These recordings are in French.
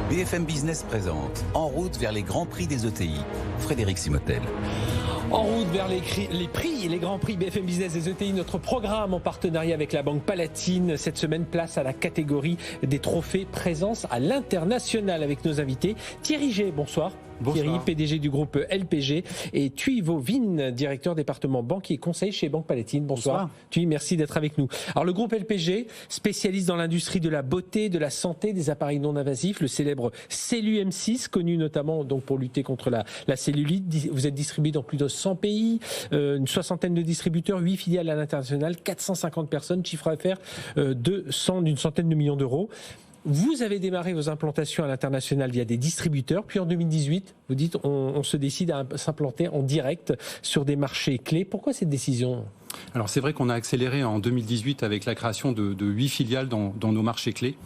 BFM Business présente En route vers les grands prix des ETI. Frédéric Simotel. En route vers les prix, les grands prix BFM Business des ETI, notre programme en partenariat avec la Banque Palatine. Cette semaine, place à la catégorie des trophées présence à l'international avec nos invités. Thierry G, bonsoir. Bonsoir. Thierry, PDG du groupe LPG, et Thuy Vovin, directeur département banque et conseil chez Banque Palatine. Bonsoir. Thuy, merci d'être avec nous. Alors le groupe LPG, spécialiste dans l'industrie de la beauté, de la santé, des appareils non invasifs, le célèbre CelluM6, connu notamment donc pour lutter contre la cellulite. Vous êtes distribué dans plus de 100 pays, une soixantaine de distributeurs, 8 filiales à l'international, 450 personnes, chiffre d'affaires d'une centaine de millions d'euros. Vous avez démarré vos implantations à l'international via des distributeurs, puis en 2018, vous dites on se décide à s'implanter en direct sur des marchés clés. Pourquoi cette décision ? Alors c'est vrai qu'on a accéléré en 2018 avec la création de 8 filiales dans nos marchés clés,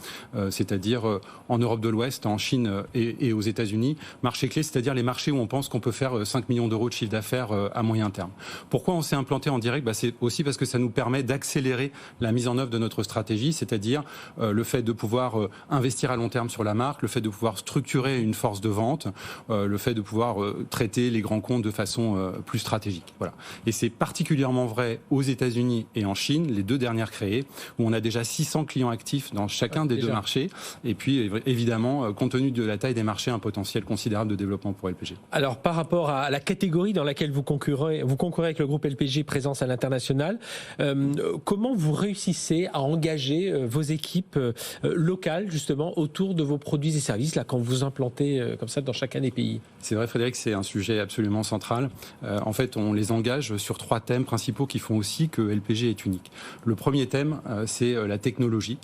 c'est-à-dire en Europe de l'Ouest, en Chine et aux États-Unis. Marchés clés, c'est-à-dire les marchés où on pense qu'on peut faire 5 millions d'euros de chiffre d'affaires à moyen terme. Pourquoi on s'est implanté en direct ? C'est aussi parce que ça nous permet d'accélérer la mise en œuvre de notre stratégie, c'est-à-dire le fait de pouvoir investir à long terme sur la marque, le fait de pouvoir structurer une force de vente, le fait de pouvoir traiter les grands comptes de façon plus stratégique. Voilà. Et c'est particulièrement vrai aux États-Unis et en Chine, les deux dernières créées, où on a déjà 600 clients actifs dans chacun des deux marchés. Et puis, évidemment, compte tenu de la taille des marchés, un potentiel considérable de développement pour LPG. Alors, par rapport à la catégorie dans laquelle vous concurrez avec le groupe LPG présence à l'international, comment vous réussissez à engager vos équipes locales, justement, autour de vos produits et services, là, quand vous implantez comme ça dans chacun des pays ? C'est vrai, Frédéric, c'est un sujet absolument central. En fait, on les engage sur 3 thèmes principaux qui font aussi que LPG est unique. Le premier thème, c'est la technologie,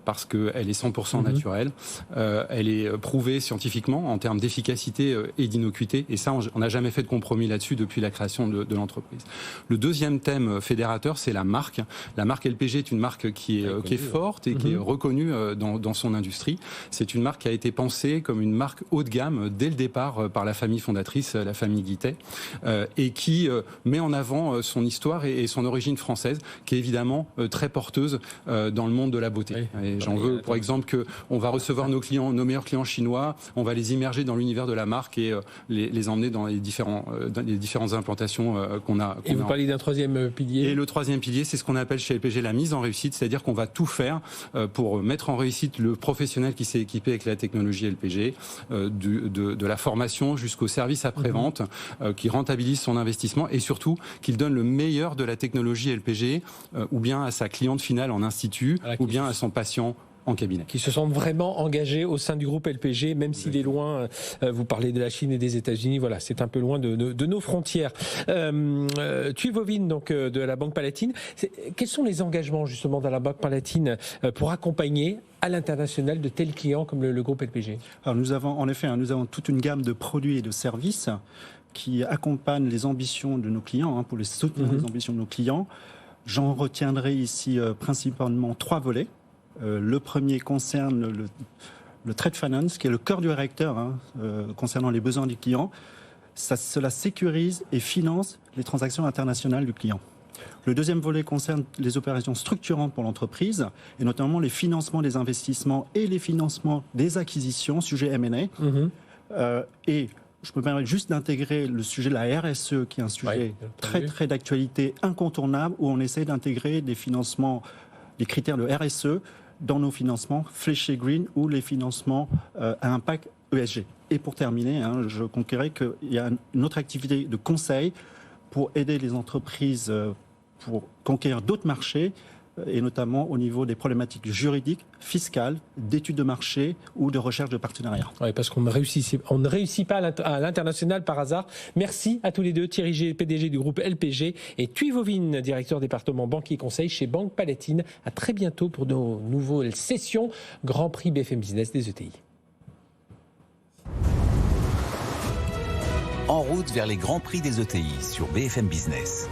parce qu'elle est 100% naturelle. Elle est prouvée scientifiquement en termes d'efficacité et d'innocuité. Et ça, on n'a jamais fait de compromis là-dessus depuis la création de l'entreprise. Le deuxième thème fédérateur, c'est la marque. La marque LPG est une marque qui est forte et qui est reconnue dans son industrie. C'est une marque qui a été pensée comme une marque haut de gamme dès le départ par la famille fondatrice, la famille Guittet, et qui met en avant son histoire et son origine française, qui est évidemment très porteuse dans le monde de la beauté. Oui. Et j'en veux pour exemple qu'on va recevoir nos meilleurs clients chinois, on va les immerger dans l'univers de la marque et les emmener dans les différentes implantations qu'on a. Et vous parlez d'un troisième pilier. Et le troisième pilier, c'est ce qu'on appelle chez LPG la mise en réussite, c'est-à-dire qu'on va tout faire pour mettre en réussite le professionnel qui s'est équipé avec la technologie LPG, de la formation jusqu'au service après-vente, qui rentabilise son investissement et surtout qu'il donne le meilleur de la technologie LPG, ou bien à sa cliente finale en institut, ou bien à son patient en cabinet. Qui se sentent vraiment engagés au sein du groupe LPG, même s'il est loin. Vous parlez de la Chine et des États-Unis, voilà, c'est un peu loin de nos frontières. Thuy Vovin, donc de la Banque Palatine. Quels sont les engagements justement dans la Banque Palatine pour accompagner à l'international de tels clients comme le groupe LPG ? Alors nous avons toute une gamme de produits et de services qui accompagnent les ambitions de nos clients, pour les soutenir les ambitions de nos clients. J'en retiendrai ici principalement 3 volets. Le premier concerne le trade finance, qui est le cœur du réacteur concernant les besoins du client. Cela sécurise et finance les transactions internationales du client. Le deuxième volet concerne les opérations structurantes pour l'entreprise, et notamment les financements des investissements et les financements des acquisitions, sujet M&A. Et je me permets juste d'intégrer le sujet de la RSE, qui est un sujet très d'actualité incontournable, où on essaie d'intégrer des financements, des critères de RSE dans nos financements fléchés green ou les financements à impact ESG. Et pour terminer, je conclurai qu'il y a une autre activité de conseil pour aider les entreprises pour conquérir d'autres marchés, et notamment au niveau des problématiques juridiques, fiscales, d'études de marché ou de recherche de partenariat. Oui, parce qu'on ne réussit pas à l'international par hasard. Merci à tous les deux, Thierry G, PDG du groupe LPG, et Thuy Vovin, directeur département banque et conseil chez Banque Palatine. À très bientôt pour nos nouvelles sessions Grand Prix BFM Business des ETI. En route vers les grands prix des ETI sur BFM Business.